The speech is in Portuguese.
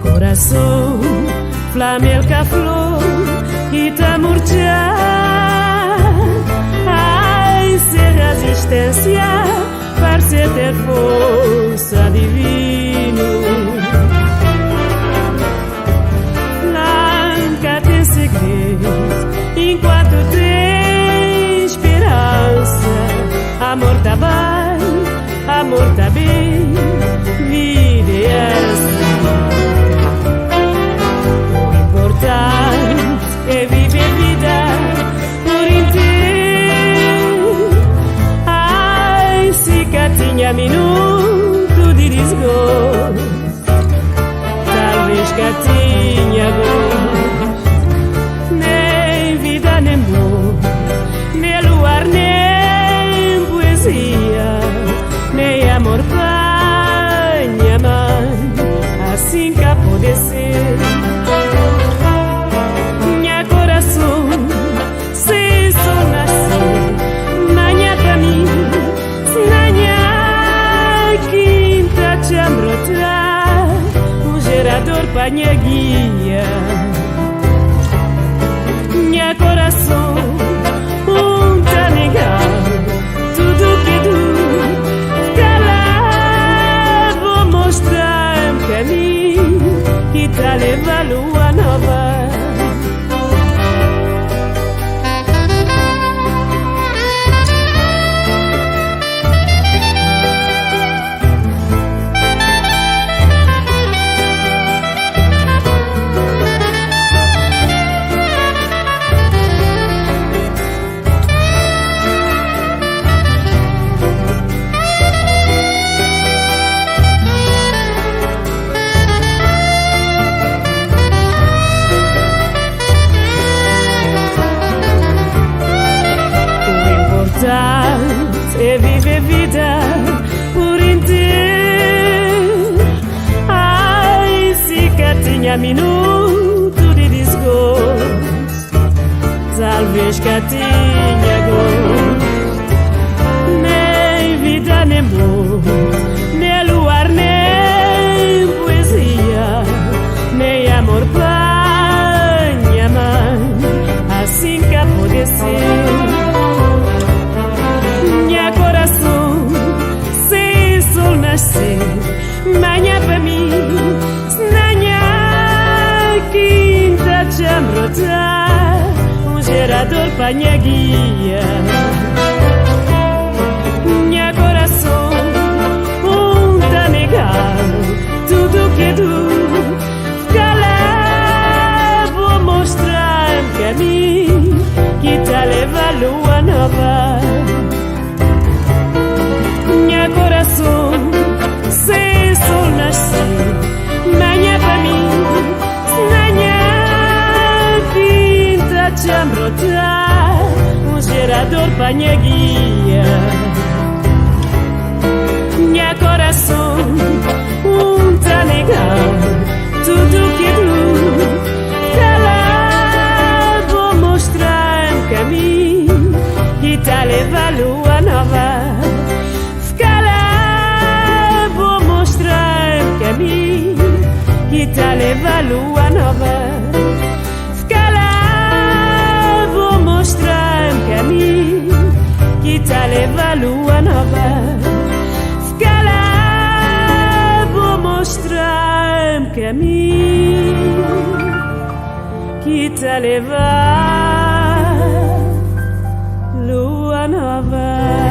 Coração, flamelca flor e tá murchar. Ai, se resistência parece ter força divino. Nunca tem segredo enquanto tem esperança. Amor tá bem, amor tá bem, vida é assim. É viver vida por inteiro. Ai, se cá tinha minuto de desgosto, talvez cá tinha gosto. Nem vida, nem amor, nem luar, nem poesia, nem amor pra minha mãe. Assim cá pode ser. Um gerador para minha guia, minha coração, tá negado, tudo que tu cala, vou mostrar um caminho que tá levando a lua nova. É viver vida por inteiro. Ai, se cá tinha minuto de desgosto, talvez cá tinha gosto. Nem vida, nem amor, nem luar, nem poesia, nem amor pra minha mãe. Assim cá pode ser. Manhã para mim, nanha quinta chambrota, gerador para minha guia. Minha coração, tá negado, tudo que tu cala, vou mostrar um caminho que tá leva a lua nova. Minha coração, sem sol nascer, manhã para mim, nanha quinta chambrota, gerador para minha guia. Minha coração, tá negado, tudo que tu cala, vou mostrar um caminho que tá leva a lua nova. Que tá leva a lua nova. Fica lá, vou mostrar um caminho que tá leva a lua nova. Fica lá, vou mostrar um caminho que tá leva a lua nova.